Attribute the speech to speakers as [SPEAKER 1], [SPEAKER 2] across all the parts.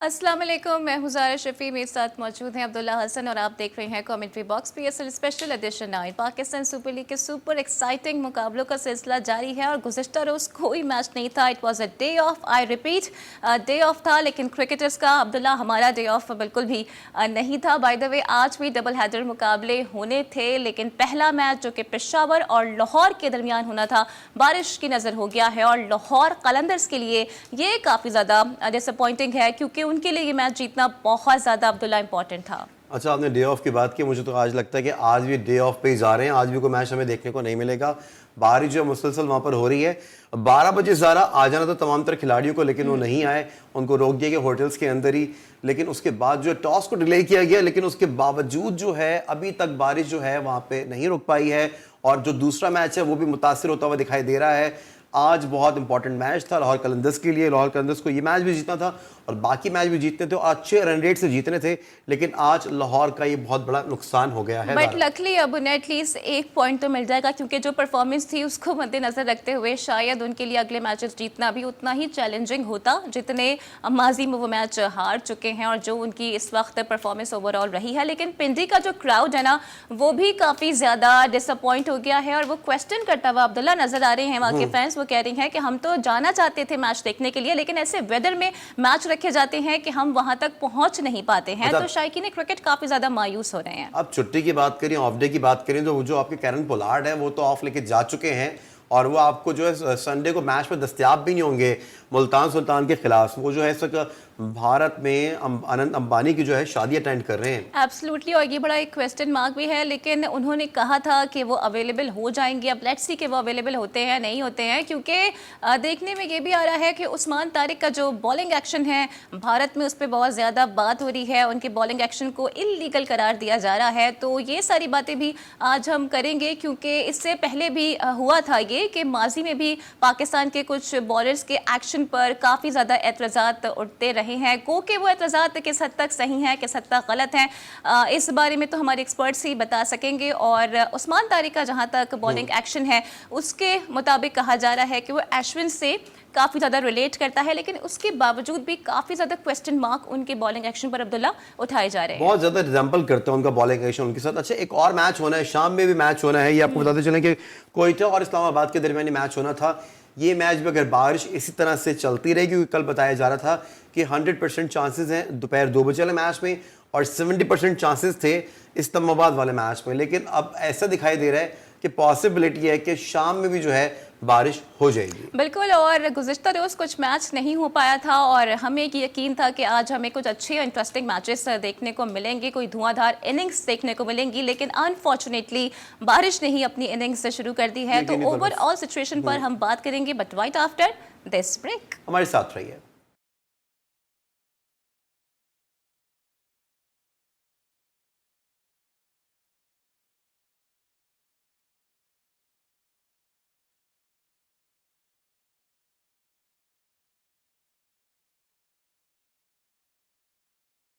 [SPEAKER 1] अस्सलाम वालेकुम, मैं हूं ज़ारा शफ़ी। मेरे साथ मौजूद हैं अब्दुल्ला हसन और आप देख रहे हैं commentary box PSL special edition 9। Pakistan super league के सुपर एक्साइटिंग मुकाबलों का सिलसिला जारी है और गुज़िश्ता रोज़ कोई मैच नहीं था। It was a day of, I repeat, day of था, लेकिन क्रिकेटर्स का अब्दुल्ला हमारा डे ऑफ बिल्कुल भी नहीं था। बाय द वे आज भी डबल हेडर मुकाबले होने थे, लेकिन पहला मैच जो कि पेशावर और लाहौर के दरमियान होना था, बारिश की नज़र हो गया है और लाहौर कलंदर्स के लिए ये काफ़ी ज़्यादा डिसअपॉइंटिंग है, क्योंकि उनके लिए ये मैच जीतना बहुत ज़्यादा अब्दुल्ला इंपॉर्टेंट था।
[SPEAKER 2] अच्छा, आपने डे ऑफ की बात की, मुझे तो आज लगता है कि आज भी डे ऑफ पे ही जा रहे हैं। आज भी कोई मैच हमें देखने को नहीं मिलेगा। बारिश जो मुसलसल वहाँ पर हो रही है। 12 बजे ज़ारा आ जाना तो तमाम तरह खिलाड़ियों को, लेकिन वो नहीं आए, उनको रोक दिया गया होटल्स के अंदर ही। लेकिन उसके बाद जो टॉस को डिले किया गया, लेकिन उसके बावजूद जो है अभी तक बारिश जो है वहाँ पे नहीं रुक पाई है और जो दूसरा मैच है वो भी मुतासिर होता हुआ दिखाई दे रहा है। आज बहुत इंपॉर्टेंट मैच था लाहौर कलंदर्स के लिए। लाहौर कलंदर्स को ये मैच भी जीतना था और बाकी मैच भी जीतने थे और अच्छे रन रेट से जीतने थे, लेकिन आज लाहौर का ये बहुत बड़ा नुकसान हो गया है।
[SPEAKER 1] बट लकली अब उन्हें एटलीस्ट एक पॉइंट तो मिल जाएगा, क्योंकि जो परफॉर्मेंस थी उसको मद्देनजर रखते हुए शायद उनके लिए अगले मैचेस जीतना भी उतना ही चैलेंजिंग होता जितने माजी में वो मैच हार चुके हैं और जो उनकी इस वक्त परफॉर्मेंस ओवरऑल रही है। लेकिन पिंडी का जो क्राउड है ना, वो भी काफ़ी ज़्यादा डिसअपॉइंट हो गया है और वो क्वेश्चन करता हुआ अब्दुल्ला नजर आ रहे हैं। वहाँ के फैंस वो कह रही हैं कि हम तो जाना चाहते थे मैच देखने के लिए, लेकिन ऐसे वेदर में मैच रखे जाते हैं कि हम वहां तक पहुंच नहीं पाते हैं। तो शायकीन क्रिकेट काफी ज्यादा मायूस हो रहे हैं।
[SPEAKER 2] अब छुट्टी की बात करें, ऑफ डे की बात करें, तो जो आपके कैरन पोलार्ड है वो तो ऑफ लेके जा चुके हैं और वो आपको जो है संडे को मैच में दस्तयाब भी नहीं होंगे मुल्तान सुल्तान के खिलाफ। वो जो है इस वक्त भारत में अनंत अंबानी की जो है शादी अटेंड कर रहे हैं।
[SPEAKER 1] एब्सोल्युटली, और ये बड़ा एक क्वेश्चन मार्क भी है, लेकिन उन्होंने कहा था कि वो अवेलेबल हो जाएंगे। अब लेट्स सी कि वो अवेलेबल होते हैं नहीं होते हैं, क्योंकि देखने में ये भी आ रहा है कि उस्मान तारिक का जो बॉलिंग एक्शन है भारत में, उस पर बहुत ज़्यादा बात हो रही है। उनके बॉलिंग एक्शन को इलीगल करार दिया जा रहा है। तो ये सारी बातें भी आज हम करेंगे, क्योंकि इससे पहले भी हुआ था ये कि माजी में भी पाकिस्तान के कुछ बॉलर्स के एक्शन पर काफ़ी ज़्यादा एतराज़ात उठते रहे हैं। को कि वो एतराज़ात किस हद तक सही हैं, किस हद तक गलत हैं, इस बारे में तो हमारे एक्सपर्ट्स ही बता सकेंगे। और उस्मान तारिक का जहाँ तक बॉलिंग एक्शन है, उसके मुताबिक कहा जा रहा है कि वो अश्विन से काफ़ी ज़्यादा रिलेट करता है, लेकिन उसके बावजूद भी काफ़ी ज़्यादा क्वेश्चन मार्क उनके बॉलिंग एक्शन पर अब्दुल्ला उठाए जा रहे हैं।
[SPEAKER 2] बहुत ज़्यादा रिजेंबल करते हैं उनका बॉलिंग एक्शन उनके साथ। अच्छा, एक और मैच होना है, शाम में भी मैच होना है। ये आपको बताते चलें कि कोयटा और इस्लामाबाद के दरमियान मैच होना था। ये मैच भी अगर बारिश इसी तरह से चलती रहेगी, क्योंकि कल बताया जा रहा था कि 100% चांसेस हैं दोपहर 2 बजे वाले मैच में और 70% चांसेस थे इस्लामाबाद वाले मैच में, लेकिन अब ऐसा दिखाई दे रहा है कि पॉसिबिलिटी है कि शाम में भी जो है बारिश हो जाएगी।
[SPEAKER 1] बिल्कुल, और गुज़िश्ता रोज़ कुछ मैच नहीं हो पाया था और हमें यकीन था कि आज हमें कुछ अच्छे और इंटरेस्टिंग मैचेस देखने को मिलेंगे, कोई धुआंधार इनिंग्स देखने को मिलेंगी, लेकिन अनफॉर्चुनेटली बारिश ने ही अपनी इनिंग्स शुरू कर दी है। तो ओवरऑल सिचुएशन पर हम बात करेंगे, but right after this break.
[SPEAKER 2] हमारे साथ रहिए।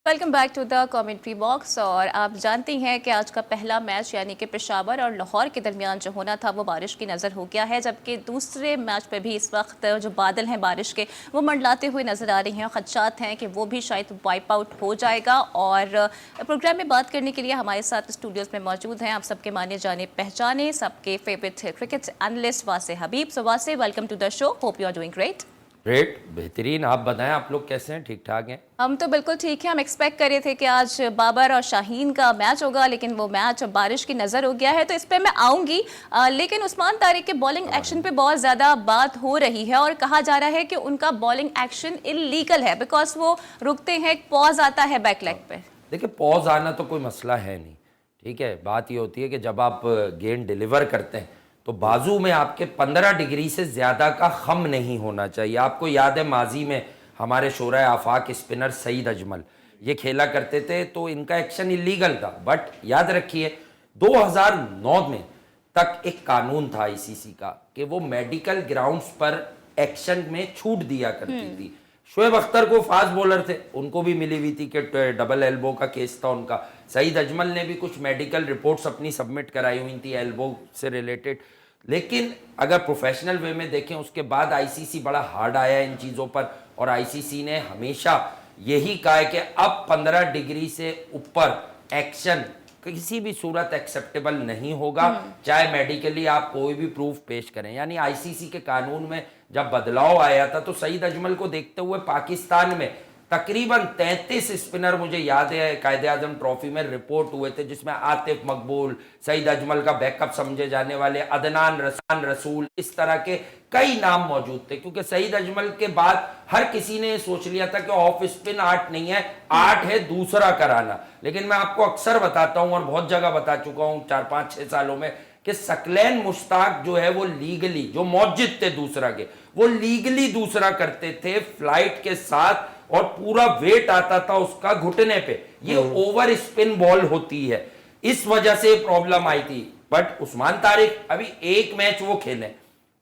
[SPEAKER 1] Welcome back to the commentary box. और आप जानती हैं कि आज का पहला मैच यानी कि पेशावर और लाहौर के दरमियान जो होना था वो बारिश की नज़र हो गया है, जबकि दूसरे मैच पे भी इस वक्त जो बादल हैं बारिश के वो मंडलाते हुए नज़र आ रही हैं। खदशात हैं कि वो भी शायद वाइप आउट हो जाएगा। और प्रोग्राम में बात करने के लिए हमारे साथ स्टूडियोज़ में मौजूद हैं आप सबके माने जाने पहचाने, सबके favourite cricket analyst Wase Habib. So Wase, welcome to the show, hope you are doing great.
[SPEAKER 3] Great, बेहतरीन। आप बताएं, आप लोग कैसे हैं? ठीक ठाक हैं?
[SPEAKER 1] हम तो बिल्कुल ठीक है। हम एक्सपेक्ट कर रहे थे कि आज बाबर और शाहीन का मैच होगा, लेकिन वो मैच बारिश की नज़र हो गया है, तो इस पर मैं आऊँगी। लेकिन उस्मान तारिक के बॉलिंग एक्शन पे बहुत ज़्यादा बात हो रही है और कहा जा रहा है कि उनका बॉलिंग एक्शन इलीगल है, बिकॉज वो रुकते हैं, एक पॉज आता है बैक लेग पे।
[SPEAKER 3] देखिए, पॉज आना तो कोई मसला है नहीं, ठीक है। बात ये होती है कि जब आप गेंद डिलीवर करते हैं तो बाजू में आपके 15 डिग्री से ज़्यादा का खम नहीं होना चाहिए। आपको याद है माजी में हमारे शोरा आफाक स्पिनर सईद अजमल ये खेला करते थे, तो इनका एक्शन इलीगल था। बट याद रखिए 2009 में तक एक कानून था आईसीसी का कि वो मेडिकल ग्राउंड्स पर एक्शन में छूट दिया करती थी। शोएब अख्तर को फास्ट बॉलर थे, उनको भी मिली हुई थी कि डबल एल्बो का केस था उनका। सईद अजमल ने भी कुछ मेडिकल रिपोर्ट्स अपनी सबमिट कराई हुई थी एल्बो से रिलेटेड। लेकिन अगर प्रोफेशनल वे में देखें, उसके बाद आईसीसी बड़ा हार्ड आया इन चीज़ों पर और आईसीसी ने हमेशा यही कहा है कि अब 15 डिग्री से ऊपर एक्शन किसी भी सूरत एक्सेप्टेबल नहीं होगा, चाहे मेडिकली आप कोई भी प्रूफ पेश करें। यानी आईसीसी के कानून में जब बदलाव आया था तो सईद अजमल को देखते हुए पाकिस्तान में तकरीबन 33 स्पिनर, मुझे याद है कायदे आजम ट्रॉफी में रिपोर्ट हुए थे, जिसमें आतिफ मकबूल, सईद अजमल का बैकअप समझे जाने वाले अदनान रसूल, इस तरह के कई नाम मौजूद थे। क्योंकि सईद अजमल के बाद हर किसी ने सोच लिया था कि ऑफ स्पिन आर्ट नहीं है, आर्ट है दूसरा कराना। लेकिन मैं आपको अक्सर बताता हूं और बहुत जगह बता चुका हूं 4-5-6 सालों में कि सकलैन मुश्ताक जो है वो लीगली, जो मौजिद थे दूसरा के, वो लीगली दूसरा करते थे फ्लाइट के साथ, और पूरा वेट आता था उसका घुटने पे। ये ओवर स्पिन बॉल होती है, इस वजह से प्रॉब्लम आई थी। बट उस्मान तारिक अभी एक मैच वो खेले,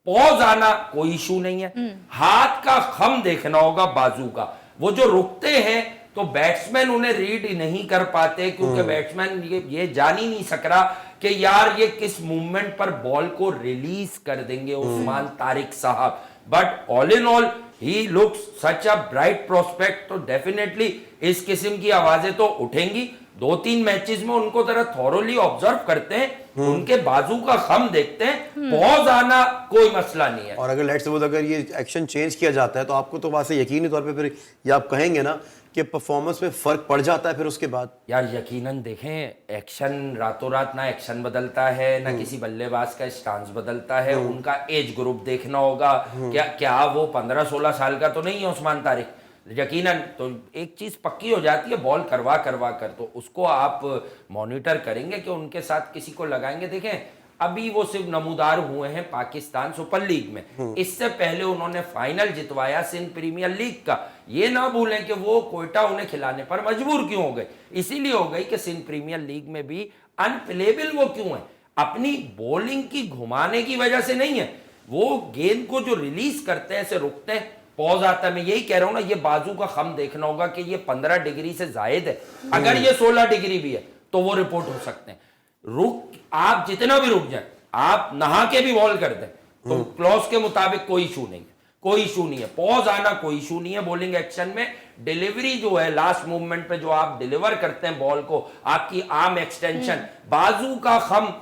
[SPEAKER 3] पॉज आना कोई इशू नहीं है। हाथ का खम देखना होगा बाजू का, वो जो रुकते हैं तो बैट्समैन उन्हें रीड नहीं कर पाते, क्योंकि बैट्समैन ये जान ही नहीं सक रहा कि यार ये किस मूवमेंट पर बॉल को रिलीज कर देंगे उस्मान तारिक साहब। But all in all he looks such a bright prospect. तो डेफिनेटली इस किस्म की आवाजें तो उठेंगी। 2-3 मैचेस में उनको जरा थॉरोली ऑब्जर्व करते हैं, उनके बाजू का खम देखते हैं, पॉज आना कोई मसला नहीं है।
[SPEAKER 2] और अगर लेट्स सपोज अगर ये एक्शन चेंज किया जाता है तो आपको तो वहां से यकीनी तौर पे फिर ये आप कहेंगे ना कि परफॉर्मेंस में फर्क पड़ जाता है फिर उसके बाद।
[SPEAKER 3] यार यकीनन देखें, एक्शन रातों रात ना एक्शन बदलता है, ना किसी बल्लेबाज का स्टांस बदलता है। उनका एज ग्रुप देखना होगा, क्या वो 15-16 साल का तो नहीं है उस्मान तारिक। यकीनन तो एक चीज पक्की हो जाती है, बॉल करवा कर तो उसको आप मॉनिटर करेंगे कि उनके साथ किसी को लगाएंगे। देखें अभी वो सिर्फ नमूदार हुए हैं पाकिस्तान सुपर लीग में, इससे पहले उन्होंने फाइनल जितवाया सिंध प्रीमियर लीग का। ये ना भूलें कि वो कोयटा उन्हें खिलाने पर मजबूर क्यों हो गए, इसीलिए हो गई कि सिंध प्रीमियर लीग में भी अनप्लेबल वो क्यों है, अपनी बॉलिंग की घुमाने की वजह से नहीं है। वो गेंद को जो रिलीज करते हैं, ऐसे रुकते हैं, पॉज आता है। मैं यही कह रहा हूं ना, ये बाजू का खम देखना होगा कि ये 15 डिग्री से जायद है। अगर ये 16 डिग्री भी है तो वो रिपोर्ट हो सकते हैं। रुक, आप जितना भी रुक जाए, आप नहा के भी बॉल कर दें तो क्लॉज के मुताबिक कोई इशू नहीं है, कोई इशू नहीं है। पॉज आना कोई इशू नहीं है बॉलिंग एक्शन में। डिलीवरी जो है लास्ट मूवमेंट पे जो आप डिलीवर करते हैं बॉल को, आपकी आर्म एक्सटेंशन, बाजू का खम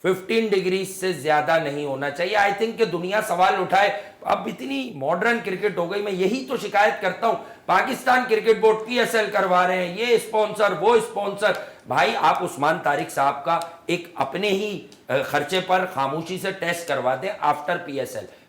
[SPEAKER 3] 15 डिग्री से ज्यादा नहीं होना चाहिए। आई थिंक कि दुनिया सवाल उठाए, अब इतनी मॉडर्न क्रिकेट हो गई। मैं यही तो शिकायत करता हूं, पाकिस्तान क्रिकेट बोर्ड PSL करवा रहे हैं, ये स्पॉन्सर वो स्पॉन्सर। भाई आप उस्मान तारिक साहब का एक अपने ही खर्चे पर खामोशी से टेस्ट करवा दें आफ्टर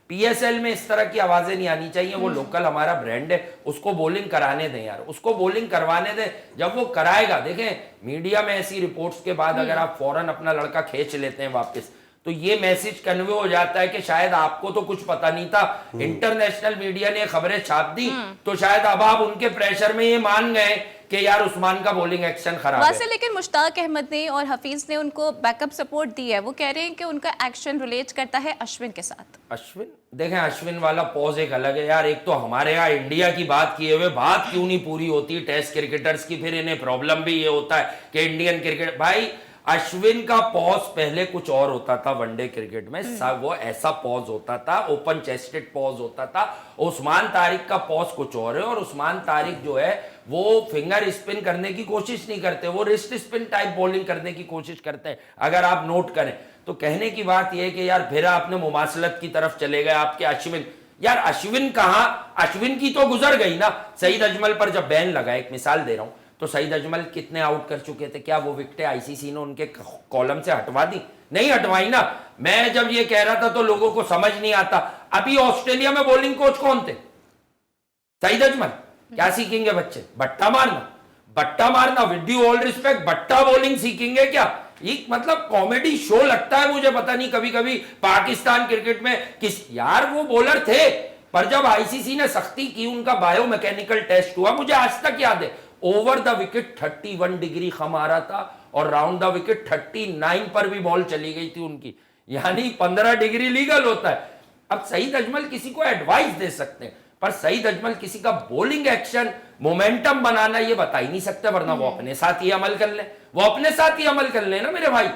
[SPEAKER 3] PSL में इस तरह की आवाजें नहीं आनी चाहिए। वो लोकल हमारा ब्रांड है, उसको बॉलिंग कराने दें यार, उसको बॉलिंग करवाने दें। जब वो कराएगा, देखें मीडिया में ऐसी रिपोर्ट्स के बाद अगर आप फौरन अपना लड़का खींच लेते हैं वापस, तो ये मैसेज कन्वे हो जाता है कि शायद आपको तो कुछ पता नहीं था, इंटरनेशनल मीडिया ने खबरें छाप दी, तो शायद अब आप उनके प्रेशर में ये मान गए कि यार उस्मान का बॉलिंग एक्शन खराब है।
[SPEAKER 1] लेकिन मुश्ताक अहमद ने और हफीज ने उनको बैकअप सपोर्ट दी है। वो कह रहे हैं कि उनका एक्शन रिलेट करता है अश्विन के साथ।
[SPEAKER 3] अश्विन, देखें अश्विन वाला पॉज एक अलग है यार। एक तो हमारे यहाँ इंडिया की बात किए हुए बात क्यों नहीं पूरी होती टेस्ट क्रिकेटर्स की, फिर इन्हें प्रॉब्लम भी ये होता है कि इंडियन क्रिकेट। भाई अश्विन का पॉज पहले कुछ और होता था वनडे क्रिकेट में, वो ऐसा पॉज होता था, ओपन चेस्टेड पॉज होता था। उस्मान तारिक का पॉज कुछ और है, और उस्मान तारिक जो है वो फिंगर स्पिन करने की कोशिश नहीं करते, वो रिस्ट स्पिन टाइप बॉलिंग करने की कोशिश करते हैं। अगर आप नोट करें तो कहने की बात यह है कि यार फिर आपने मुमासलत की तरफ चले गए आपके अश्विन। यार अश्विन कहां, अश्विन की तो गुजर गई ना। सईद अजमल पर जब बैन लगा, एक मिसाल दे रहा हूं, तो सईद अजमल कितने आउट कर चुके थे, क्या वो विकेटें आईसीसी ने उनके कॉलम से हटवा दी? नहीं हटवाई ना। मैं जब ये कह रहा था तो लोगों को समझ नहीं आता। अभी ऑस्ट्रेलिया में बॉलिंग कोच कौन थे? सईद अजमल। क्या सीखेंगे बच्चे? बट्टा मारना, बट्टा मारना। विद ड्यू ऑल रिस्पेक्ट, बट्टा बॉलिंग सीखेंगे क्या? ये मतलब कॉमेडी शो लगता है मुझे, पता नहीं कभी कभी पाकिस्तान क्रिकेट में किस, यार वो बॉलर थे, पर जब आईसीसी ने सख्ती की, उनका बायोमैकेनिकल टेस्ट हुआ, मुझे आज तक याद है, ओवर द विकेट 31 डिग्री खम आ रहा था और राउंड द विकेट 39 पर भी बॉल चली गई थी उनकी, यानी 15 डिग्री लीगल होता है। अब सईद अजमल किसी को एडवाइस दे सकते हैं, पर सईद अजमल किसी का बॉलिंग एक्शन मोमेंटम बनाना ये बता ही नहीं सकते, वरना वो अपने साथ ही अमल कर ले, वो अपने साथ ही अमल कर ले ना मेरे भाई।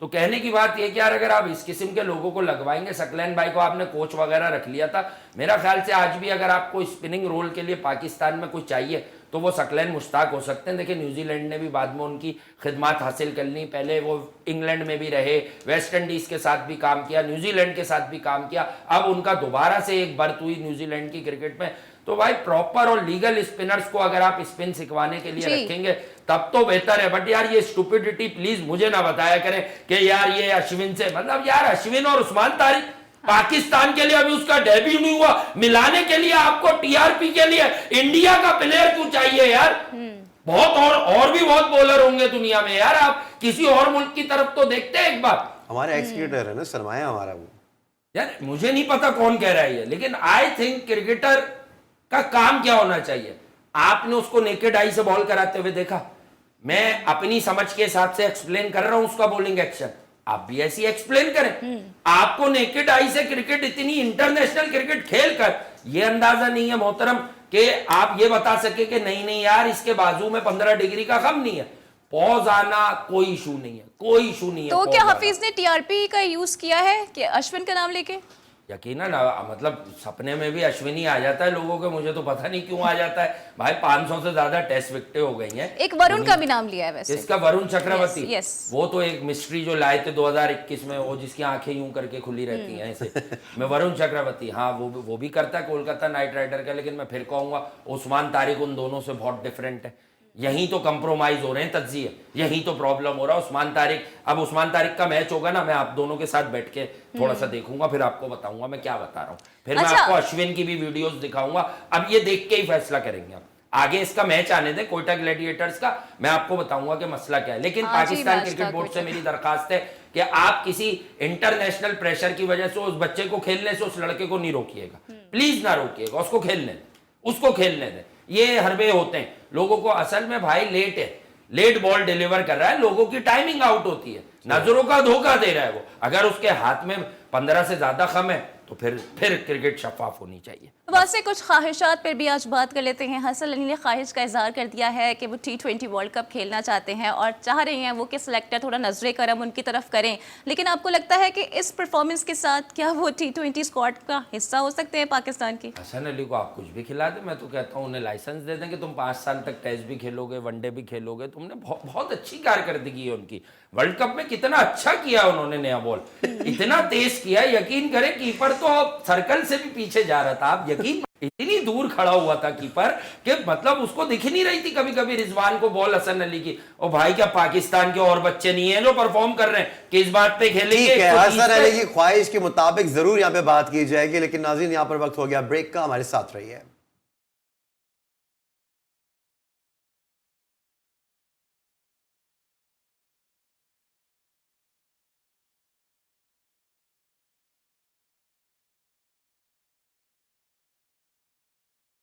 [SPEAKER 3] तो कहने की बात यह कि यार अगर आप इस किस्म के लोगों को लगवाएंगे, सकलैन भाई को आपने कोच वगैरह रख लिया था, मेरा ख्याल से आज भी अगर आपको स्पिनिंग रोल के लिए पाकिस्तान में कुछ चाहिए तो वो सकलैन मुश्ताक हो सकते हैं। देखिए न्यूजीलैंड ने भी बाद में उनकी खिदमत हासिल कर ली, पहले वो इंग्लैंड में भी रहे, वेस्ट इंडीज के साथ भी काम किया, न्यूजीलैंड के साथ भी काम किया, अब उनका दोबारा से एक बर्थ हुई न्यूजीलैंड की क्रिकेट में। तो भाई प्रॉपर और लीगल स्पिनर्स को अगर आप स्पिन सिखवाने के लिए रखेंगे तब तो बेहतर है। बट यार ये स्टुपिडिटी प्लीज मुझे ना बताया करें कि यार ये अश्विन से, मतलब यार अश्विन और उस्मान तारिक पाकिस्तान के लिए अभी उसका डेब्यू नहीं हुआ, मिलाने के लिए आपको टीआरपी के लिए इंडिया का प्लेयर क्यों चाहिए यार? बहुत और भी बहुत बॉलर होंगे दुनिया में यार, आप किसी और मुल्क की तरफ तो देखते हैं एक बार।
[SPEAKER 2] हमारे एक्स क्रिकेटर है ना, सरमाया हमारा वो।
[SPEAKER 3] यार मुझे नहीं पता कौन कह रहा है ये, लेकिन आई थिंक क्रिकेटर का काम क्या होना चाहिए? आपने उसको नेकेड आई से बॉल कराते हुए देखा, मैं अपनी समझ के हिसाब से एक्सप्लेन कर रहा हूं उसका बॉलिंग एक्शन, आप भी ऐसी एक्सप्लेन करें। आपको नेकेड आई से क्रिकेट, इतनी इंटरनेशनल क्रिकेट खेलकर ये अंदाजा नहीं है मोहतरम कि आप ये बता सके कि नहीं नहीं यार इसके बाजू में 15 डिग्री का कम नहीं है, पॉज आना कोई इशू नहीं है, कोई इशू नहीं है।
[SPEAKER 1] तो क्या हफीज ने टीआरपी का यूज किया है कि अश्विन का नाम लेके?
[SPEAKER 3] यकीनन, मतलब सपने में भी अश्विनी आ जाता है लोगों के, मुझे तो पता नहीं क्यों आ जाता है भाई। 500 से ज्यादा टेस्ट विकेटें हो गई हैं।
[SPEAKER 1] एक वरुण का भी नाम लिया है वैसे,
[SPEAKER 3] इसका वरुण चक्रवर्ती।
[SPEAKER 1] yes.
[SPEAKER 3] वो तो एक मिस्ट्री जो लाए थे 2021 में, वो जिसकी आंखें यूं करके खुली रहती हैं ऐसे मैं वरुण चक्रवर्ती, हाँ वो भी करता है कोलकाता नाइट राइडर का। लेकिन मैं फिर कहूंगा उस्मान तारिक उन दोनों से बहुत डिफरेंट है। यहीं तो कंप्रोमाइज हो रहे हैं तज्जिए, यहीं तो प्रॉब्लम हो रहा है। उस्मान तारिक, अब उस्मान तारिक का मैच होगा ना, मैं आप दोनों के साथ बैठ के थोड़ा सा देखूंगा, फिर आपको बताऊंगा मैं क्या बता रहा हूँ। फिर मैं आपको अश्विन की भी वीडियोस दिखाऊंगा। अब ये देख के ही फैसला करेंगे। अब आगे इसका मैच आने दें कोयटा ग्लैडिएटर्स का, मैं आपको बताऊंगा कि मसला क्या है। लेकिन पाकिस्तान क्रिकेट बोर्ड से मेरी दरखास्त है कि आप किसी इंटरनेशनल प्रेशर की वजह से उस बच्चे को खेलने से, उस लड़के को नहीं रोकिएगा, प्लीज ना रोकिएगा, उसको खेलने दें। ये हरबे होते हैं लोगों को, असल में भाई लेट बॉल डिलीवर कर रहा है, लोगों की टाइमिंग आउट होती है, नजरों का धोखा दे रहा है वो। अगर उसके हाथ में 15 से ज्यादा कम है तो फिर क्रिकेट शफाफ होनी चाहिए।
[SPEAKER 1] वैसे कुछ ख्वाहिशात पर भी आज बात कर लेते हैं। हसन अली ने ख्वाहिश का इजहार कर दिया है कि वो T20 वर्ल्ड कप खेलना चाहते हैं और चाह रहे हैं वो कि सिलेक्टर थोड़ा नजरे करम उनकी तरफ करें। लेकिन आपको लगता है कि इस परफॉर्मेंस के साथ क्या वो T20 स्क्वाड का हिस्सा हो सकते हैं पाकिस्तान की?
[SPEAKER 3] हसन अली को आप कुछ भी खिला दें, मैं तो कहता हूँ उन्हें लाइसेंस दे दें कि तुम 5 साल तक टेस्ट भी खेलोगे, वनडे भी खेलोगे। तुमने बहुत अच्छी कारकर्दगी है उनकी। वर्ल्ड कप में कितना अच्छा किया उन्होंने, नया बॉल इतना तेज किया, यकीन करें कीपर तो सर्कल से भी पीछे जा रहा था। आप यकीन, इतनी दूर खड़ा हुआ था कीपर कि मतलब उसको दिख ही नहीं रही थी कभी कभी रिजवान को बॉल हसन अली की। और भाई क्या पाकिस्तान के और बच्चे नहीं है जो परफॉर्म कर रहे हैं कि इस बात पे खेलेंगे?
[SPEAKER 2] हसन अली की ख्वाहिश के मुताबिक जरूर यहाँ पे बात की जाएगी। लेकिन नाज़रीन यहाँ पर वक्त हो गया ब्रेक का, हमारे साथ रहिए।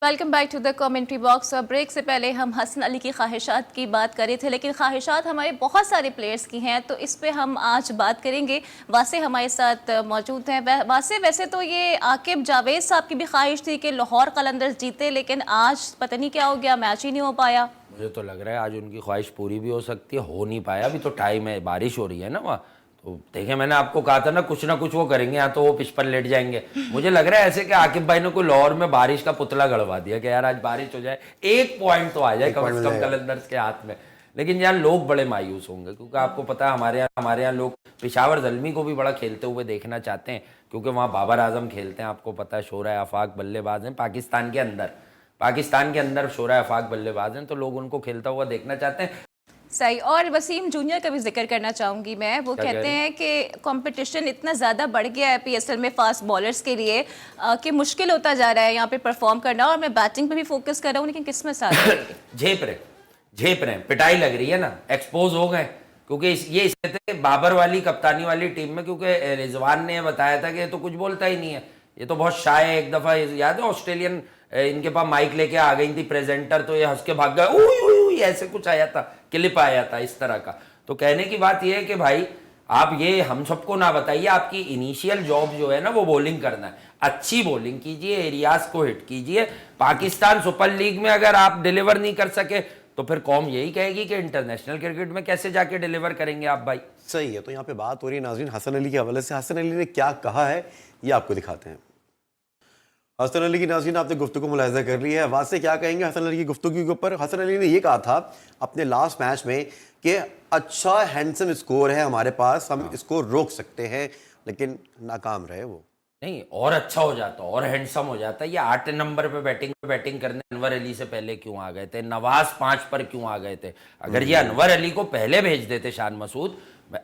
[SPEAKER 1] Welcome back to the commentary box. Break से पहले हम हसन अली की ख्वाहिशात की बात कर रहे थे, लेकिन ख्वाहिशात हमारे बहुत सारे प्लेयर्स की हैं, तो इस पे हम आज बात करेंगे। वासे हमारे साथ मौजूद हैं। वासे, वैसे तो ये आकिब जावेद साहब की भी ख्वाहिश थी कि लाहौर कलंदर्स जीते, लेकिन आज पता नहीं क्या हो गया, मैच ही नहीं हो पाया।
[SPEAKER 3] मुझे तो लग रहा है आज उनकी ख्वाहिश पूरी भी हो सकती है, हो नहीं पाया। अभी तो टाइम है, बारिश हो रही है ना वहाँ, तो देखें मैंने आपको कहा था ना कुछ वो करेंगे, या तो वो पिच पर लेट जाएंगे। मुझे लग रहा है ऐसे कि आकिब भाई ने कोई लाहौर में बारिश का पुतला गड़वा दिया कि यार आज बारिश हो जाए, 1 पॉइंट तो आ जाए कम से कम कलंदर्स के हाथ में। लेकिन यार लोग बड़े मायूस होंगे, क्योंकि आपको पता है हमारे यहाँ लोग पेशावर ज़ल्मी को भी बड़ा खेलते हुए देखना चाहते हैं, क्योंकि वहाँ बाबर आजम खेलते हैं। आपको पता है शोरा आफाक बल्लेबाज हैं पाकिस्तान के अंदर शोरा आफाक बल्लेबाज हैं, तो लोग उनको खेलता हुआ देखना चाहते हैं।
[SPEAKER 1] सही। और वसीम जूनियर का भी जिक्र करना चाहूँगी मैं। वो कहते हैं कि कंपटीशन इतना ज़्यादा बढ़ गया है PSL में फास्ट बॉलर्स के लिए कि मुश्किल होता जा रहा है यहाँ पे परफॉर्म करना, और मैं बैटिंग पे भी फोकस कर रहा हूँ, लेकिन किस्मत साथ
[SPEAKER 3] झेप रहे, पिटाई लग रही है ना, एक्सपोज हो गए। क्योंकि ये इससे थे बाबर वाली कप्तानी वाली टीम में, क्योंकि रिजवान ने बताया था कि ये तो कुछ बोलता ही नहीं है, ये तो बहुत शाय है। एक दफ़ा याद है ऑस्ट्रेलियन इनके पास माइक लेके आ गई थी प्रेजेंटर, तो ये हंस के भाग गए, ऐसे कुछ आया था, क्लिप आया था इस तरह का। तो कहने की बात यह है कि भाई आप ये हम सबको ना बताइए, आपकी इनिशियल जॉब जो है ना वो बॉलिंग करना है। अच्छी बॉलिंग कीजिए, एरियाज को हिट कीजिए। पाकिस्तान सुपर लीग में अगर आप डिलीवर नहीं कर सके तो फिर कौम यही कहेगी कि इंटरनेशनल क्रिकेट में कैसे जाके डिलीवर करेंगे आप भाई।
[SPEAKER 2] सही है। तो यहाँ पे बात हो रही है नाज़रीन हसन अली के हवाले से। हसन अली ने क्या कहा है ये आपको दिखाते हैं। हसन अली की नाज़रीन आपने गुफ्तगू मुलाहिज़ा कर ली है। वासे क्या कहेंगे हसन अली की गुफ्तगू के ऊपर? हसन अली ने ये कहा था अपने लास्ट मैच में कि अच्छा हैंडसम स्कोर है हमारे पास, हम इसको रोक सकते हैं, लेकिन नाकाम रहे वो।
[SPEAKER 3] नहीं, और अच्छा हो जाता, और हैंडसम हो जाता। ये 8 नंबर पे बैटिंग करने अनवर अली से पहले क्यों आ गए थे? नवाज 5 पर क्यों आ गए थे? अगर ये अनवर अली को पहले भेज देते शान मसूद।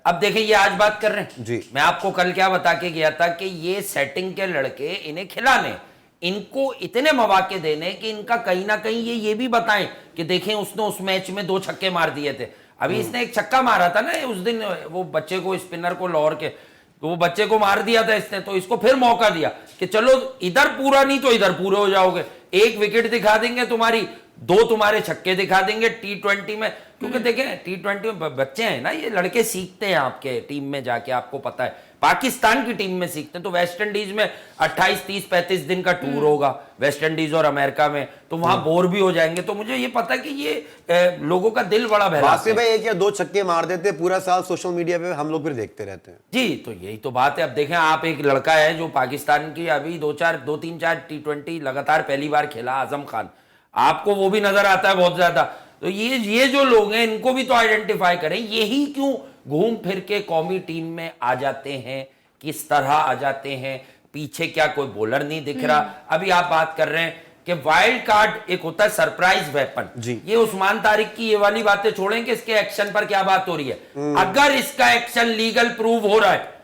[SPEAKER 3] अब देखिए, ये आज बात कर रहे हैं
[SPEAKER 2] जी।
[SPEAKER 3] मैं आपको कल क्या बता के गया था कि ये सेटिंग के लड़के इन्हें खिलाने, इनको इतने मौके देने कि इनका कहीं ना कहीं ये भी बताएं कि देखें उसने उस मैच में 2 छक्के मार दिए थे। अभी इसने एक छक्का मारा था ना उस दिन, वो बच्चे को, स्पिनर को लाहौर के, तो वो बच्चे को मार दिया था इसने, तो इसको फिर मौका दिया कि चलो इधर पूरा नहीं तो इधर पूरे हो जाओगे, 1 विकेट दिखा देंगे तुम्हारी, 2 तुम्हारे छक्के दिखा देंगे T20 में। क्योंकि देखें T20 में बच्चे हैं ना, ये लड़के सीखते हैं आपके टीम में जाके, आपको पता है पाकिस्तान की टीम में सीखते हैं। तो वेस्ट इंडीज में 28, 30, 35 दिन का टूर होगा वेस्ट इंडीज और अमेरिका में, तो वहां बोर भी हो जाएंगे। तो मुझे ये पता है कि ये लोगों का दिल बड़ा बहलाता है।
[SPEAKER 2] भाई 1 या 2 छक्के मार देते पूरा साल सोशल मीडिया पे हम लोग फिर देखते रहते हैं।
[SPEAKER 3] जी, तो यही तो बात है। अब देखें, आप एक लड़का है जो पाकिस्तान की अभी 2-3-4 T20 लगातार पहली बार खेला, आजम खान, आपको वो भी नजर आता है बहुत ज्यादा। तो ये जो लोग हैं इनको भी तो आइडेंटिफाई करें। यही क्यों घूम फिर के कौमी टीम में आ जाते हैं, किस तरह आ जाते हैं, पीछे क्या कोई बॉलर नहीं दिख रहा? अभी आप बात कर रहे हैं कि वाइल्ड कार्ड एक होता है सरप्राइज वेपन
[SPEAKER 2] जी।
[SPEAKER 3] ये उस्मान तारिक की ये वाली बातें छोड़ें कि इसके एक्शन पर क्या बात हो रही है। अगर इसका एक्शन लीगल प्रूव हो रहा है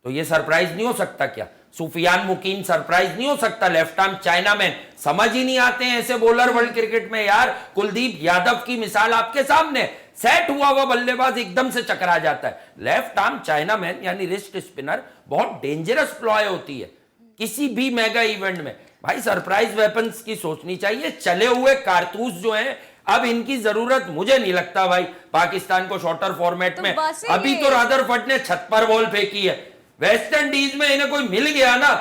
[SPEAKER 3] तो ये सरप्राइज नहीं हो सकता क्या? सुफियान मुकीम सरप्राइज नहीं हो सकता? लेफ्ट आर्म चाइना मैन, समझ ही नहीं आते हैं ऐसे बॉलर वर्ल्ड क्रिकेट में यार। कुलदीप यादव की मिसाल आपके सामने, सेट हुआ हुआ बल्लेबाज एकदम से चकरा जाता है। लेफ्ट आर्म चाइना मैन यानी रिस्ट स्पिनर बहुत डेंजरस प्लॉय होती है किसी भी मेगा इवेंट में। भाई सरप्राइज वेपन्स की सोचनी चाहिए। चले हुए कारतूस जो हैं, अब इनकी जरूरत मुझे नहीं लगता भाई पाकिस्तान को शॉर्टर फॉर्मेट में। अभी तो रादरफर्ड ने छत पर बॉल फेंकी है। वेस्ट इंडीज में इन्हें कोई मिल गया ना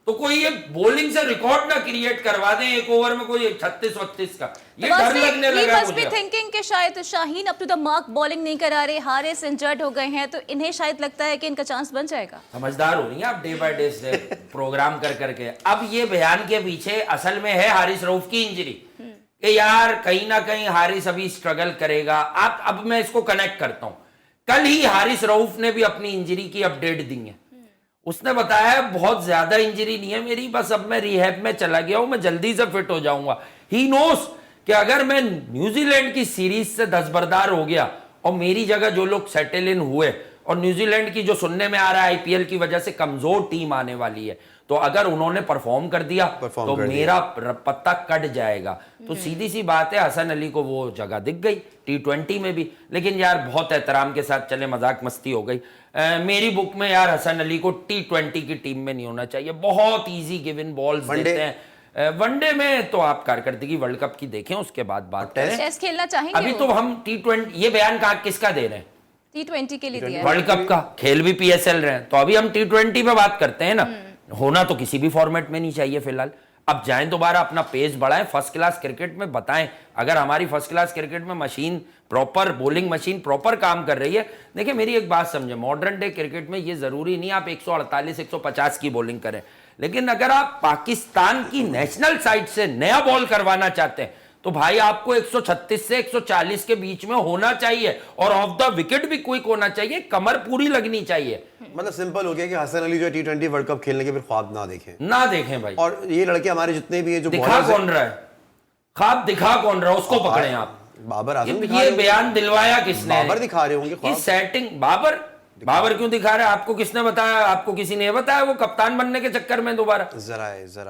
[SPEAKER 3] तो कोई ये बॉलिंग से रिकॉर्ड ना क्रिएट करवा दें एक ओवर में कोई 36-32 का, ये डर लगने लगा मुझे।
[SPEAKER 1] थिंकिंग कि शायद Shaheen up to the mark bowling नहीं करा रहे, हारिस इंजर्ड हो गए हैं, तो इन्हें शायद लगता है कि इनका चांस बन जाएगा।
[SPEAKER 3] समझदार हो रही हैं आप डे बाय डे से प्रोग्राम कर करके। अब ये बयान के पीछे असल में है हारिस रऊफ की इंजरी कि यार कहीं ना कहीं हारिस अभी स्ट्रगल करेगा। आप अब मैं इसको कनेक्ट करता हूं, कल ही हारिस रऊफ ने भी अपनी इंजरी की अपडेट दी है। उसने बताया बहुत ज्यादा इंजरी नहीं है मेरी, बस अब मैं रिहैब में चला गया हूं, मैं जल्दी से फिट हो जाऊंगा। ही नोस कि अगर मैं न्यूजीलैंड की सीरीज से दस्तबरदार हो गया और मेरी जगह जो लोग सेटल इन हुए, और न्यूजीलैंड की जो सुनने में आ रहा है आईपीएल की वजह से कमजोर टीम आने वाली है, तो अगर उन्होंने परफॉर्म कर दिया तो मेरा पत्ता कट जाएगा। तो सीधी सी बात है, हसन अली को वो जगह दिख गई T20 में भी। लेकिन यार बहुत एहतराम के साथ चले, मजाक मस्ती हो गई। मेरी बुक में यार हसन अली को T20 की टीम में नहीं होना चाहिए। बहुत इजी गिवन बॉल्स देते हैं। वनडे में तो आप कारकर्दगी वर्ल्ड कप की देखें, उसके बाद बात करें।
[SPEAKER 1] टेस्ट खेलना चाहेंगे
[SPEAKER 3] अभी तो हम T20, ये बयान किसका दे रहे हैं?
[SPEAKER 1] T20 के लिए दिया है।
[SPEAKER 3] वर्ल्ड कप का खेल भी PSL रहे हैं, तो अभी हम T20 पे बात करते हैं ना। होना तो किसी भी फॉर्मेट में नहीं चाहिए फिलहाल। अब जाएं दोबारा, अपना पेस बढ़ाएं, फर्स्ट क्लास क्रिकेट में बताएं। अगर हमारी फर्स्ट क्लास क्रिकेट में machine proper, bowling machine proper काम कर रही है। देखिए मेरी एक बात समझे, मॉडर्न डे क्रिकेट में ये जरूरी नहीं आप 148, 150 की बॉलिंग करें, लेकिन अगर आप पाकिस्तान की नेशनल साइड से नया बॉल करवाना चाहते हैं तो भाई आपको 136 से 140 के बीच में होना चाहिए, और ऑफ द विकेट भी क्विक होना चाहिए, कमर पूरी लगनी चाहिए।
[SPEAKER 2] मतलब सिंपल हो गया कि हसन अली जो T20 वर्ल्ड कप खेलने के फिर ख्वाब ना देखें
[SPEAKER 3] भाई।
[SPEAKER 2] और ये लड़के हमारे जितने भी है जो
[SPEAKER 3] दिखा कौन रहा है, ख्वाब दिखा कौन रहा है, उसको पकड़े आप।
[SPEAKER 2] बाबर आजम
[SPEAKER 3] ये बयान दिलवाया किसने?
[SPEAKER 2] बाबर दिखा रहे होंगे ख्वाब।
[SPEAKER 3] सेटिंग बाबर क्यों दिखा रहा है? आपको किसने बताया? आपको किसी ने बताया? वो कप्तान बनने के चक्कर में दोबारा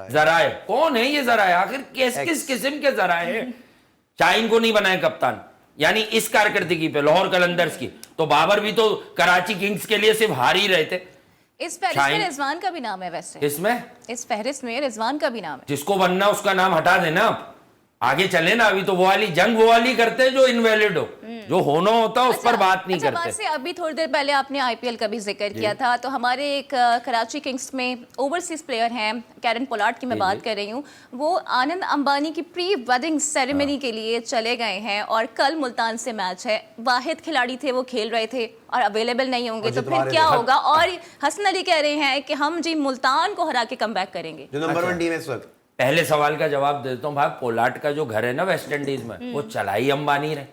[SPEAKER 3] जराए कौन है ये जराए? आखिर किस किस्म के जराए हैं? शाहीन को नहीं बनाए कप्तान, यानी इस कारकर्दगी पे लाहौर कलंदर्स की, तो बाबर भी तो कराची किंग्स के लिए सिर्फ हार ही रहे थे।
[SPEAKER 1] इस फहरिस्त में रिजवान का भी नाम है वैसे।
[SPEAKER 3] इसमें
[SPEAKER 1] इस फहरिस्त में रिजवान का भी नाम है।
[SPEAKER 3] जिसको बनना उसका नाम हटा देना, आप आगे चले ना। अभी तो वो वाली जंग वो वाली करते हैं जो इनवैलिड हो, जो होना होता है उस पर बात नहीं करते।
[SPEAKER 1] से अभी थोड़ी देर पहले आपने आईपीएल का भी जिक्र किया था, तो हमारे एक कराची किंग्स में ओवरसीज प्लेयर हैं, कैरन पोलार्ड की मैं बात कर रही हूँ, वो आनंद अंबानी की प्री वेडिंग सेरेमनी के लिए चले गए हैं, और कल मुल्तान से मैच है। वाहिद खिलाड़ी थे, वो खेल रहे थे और अवेलेबल नहीं होंगे तो फिर क्या होगा? और हसन अली कह रहे हैं कि हम जी मुल्तान को हरा के कम बैक करेंगे,
[SPEAKER 2] जो नंबर 1 टीम है इस वक्त।
[SPEAKER 3] पहले सवाल का जवाब देता हूँ भाई, पोलार्ड का जो घर है ना वेस्ट इंडीज में, वो चलाई अंबानी रहे।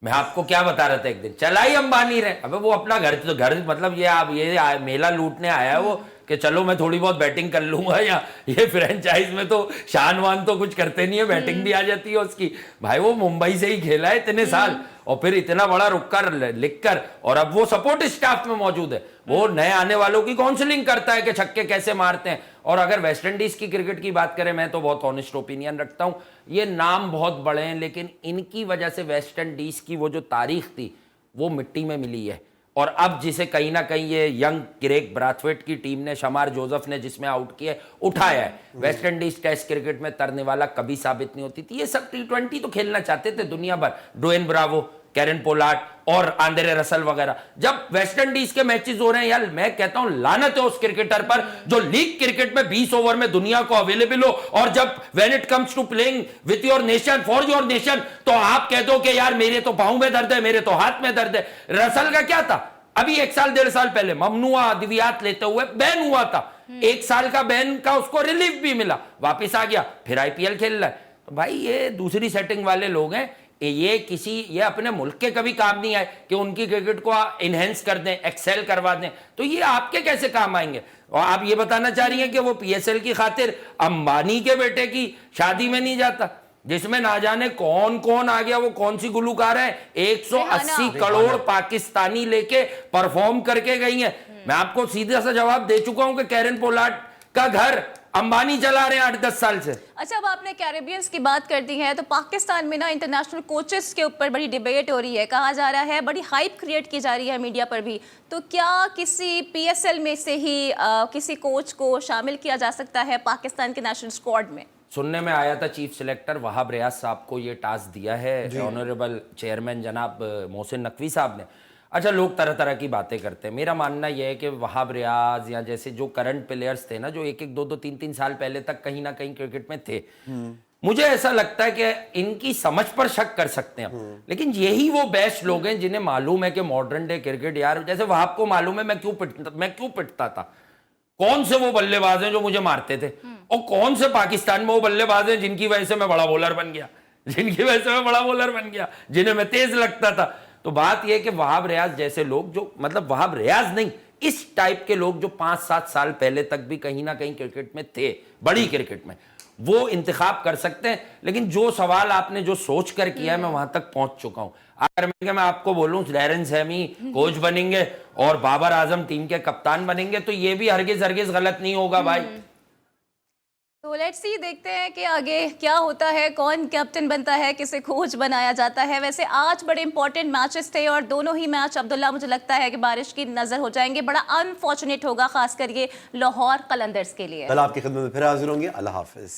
[SPEAKER 3] मैं आपको क्या बता रहा था एक दिन, चलाई अंबानी रहे। अबे वो अपना घर, तो घर मतलब ये आप ये मेला लूटने आया है वो, कि चलो मैं थोड़ी बहुत बैटिंग कर लूंगा, या ये फ्रेंचाइज में तो शान वान तो कुछ करते नहीं है, बैटिंग भी आ जाती है उसकी। भाई वो मुंबई से ही खेला है इतने साल, और फिर इतना बड़ा रुककर लिखकर, और अब वो सपोर्ट स्टाफ में मौजूद है। वो नए आने वालों की काउंसलिंग करता है कि छक्के कैसे मारते हैं। और अगर वेस्ट इंडीज की क्रिकेट की बात करें, मैं तो बहुत ऑनेस्ट ओपिनियन रखता हूं, ये नाम बहुत बड़े हैं, लेकिन इनकी वजह से वेस्ट इंडीज की वो जो तारीख थी वो मिट्टी में मिली है। और अब जिसे कहीं ना कहीं ये यंग ग्रेग ब्राथवेट की टीम ने, शमार जोसेफ ने जिसमें आउट किया, उठाया है। वेस्ट इंडीज टेस्ट क्रिकेट में तरने वाला कभी साबित नहीं होती थी। ये सब T20 तो खेलना चाहते थे दुनिया भर, ड्वेन ब्रावो, कैरन पोलार्ड और आंद्रे रसल वगैरह। जब वेस्ट इंडीज के मैचेस हो रहे हैं यार, मैं कहता हूं लानत है उस क्रिकेटर पर जो लीग क्रिकेट में 20 ओवर में दुनिया को अवेलेबल हो, और जब when it comes to playing with your nation, for your nation, तो आप कह दो कि यार मेरे तो पांव में दर्द है, मेरे तो हाथ में दर्द है। रसल का क्या था, अभी 1 साल 1.5 साल पहले ममनुआ अद्वियात लेते हुए बैन हुआ था। 1 साल का बैन का उसको रिलीफ भी मिला, वापिस आ गया, फिर IPL खेल रहा है। तो भाई ये दूसरी सेटिंग वाले लोग हैं, ये अपने मुल्क के कभी काम नहीं आए कि उनकी क्रिकेट को इनहेंस कर दें, एक्सेल करवा दें। तो ये आपके कैसे काम आएंगे? और आप ये बताना चाह रही हैं कि वो PSL की खातिर अंबानी के बेटे की शादी में नहीं जाता, जिसमें ना जाने कौन कौन आ गया, वो कौन सी गुलूकार है, 180 करोड़ पाकिस्तानी लेके परफॉर्म करके गई है। मैं आपको सीधा सा जवाब दे चुका हूं कि कैरन पोलार्ड का घर अंबानी चला रहे हैं 8-10 साल से।
[SPEAKER 1] अच्छा, अब आपने कैरेबियंस की बात कर दी है, तो पाकिस्तान में ना इंटरनेशनल कोचेस के ऊपर बड़ी डिबेट हो रही है, कहा जा रहा है, बड़ी हाइप क्रिएट की जा रही है मीडिया पर भी। तो क्या किसी PSL में से ही किसी कोच को शामिल किया जा सकता है पाकिस्तान के नेशनल स्क्वाड में?
[SPEAKER 3] सुनने में आया था चीफ सिलेक्टर वहाब रियाज साहब को ये टास्क दिया है ऑनरेबल चेयरमैन जनाब मोहसिन नकवी साहब ने। अच्छा, लोग तरह तरह की बातें करते हैं। मेरा मानना यह है कि वहाब रियाज या जैसे जो करंट प्लेयर्स थे ना, जो 1-1, 2-2, 3-3 साल पहले तक कहीं ना कहीं क्रिकेट में थे, मुझे ऐसा लगता है कि इनकी समझ पर शक कर सकते हैं, लेकिन यही वो बेस्ट लोग हैं जिन्हें मालूम है कि मॉडर्न डे क्रिकेट, यार जैसे वहाब को मालूम है मैं क्यों पिटता था, कौन से वो बल्लेबाज हैं जो मुझे मारते थे, और कौन से पाकिस्तान में वो बल्लेबाज हैं जिनकी वजह से मैं बड़ा बॉलर बन गया, जिन्हें मैं तेज लगता था। तो बात यह कि वहाब रियाज जैसे लोग, जो मतलब वहाब रियाज नहीं, इस टाइप के लोग जो 5-7 साल पहले तक भी कहीं ना कहीं क्रिकेट में थे, बड़ी क्रिकेट में, वो इंतखाब कर सकते हैं। लेकिन जो सवाल आपने जो सोच कर किया है, मैं वहां तक पहुंच चुका हूं। अगर मैं आपको बोलूं डैरेन सैमी कोच बनेंगे और बाबर आजम टीम के कप्तान बनेंगे, तो ये भी हरगिज गलत नहीं होगा भाई।
[SPEAKER 1] तो लेट्स सी, देखते हैं कि आगे क्या होता है, कौन कैप्टन बनता है, किसे कोच बनाया जाता है। वैसे आज बड़े इंपॉर्टेंट मैचेस थे और दोनों ही मैच अब्दुल्ला मुझे लगता है कि बारिश की नजर हो जाएंगे। बड़ा अनफॉर्चुनेट होगा खासकर ये लाहौर कलंदर्स के लिए।
[SPEAKER 2] कल आपकी खिदमत में फिर हाजिर होंगे। अल्लाह हाफिज।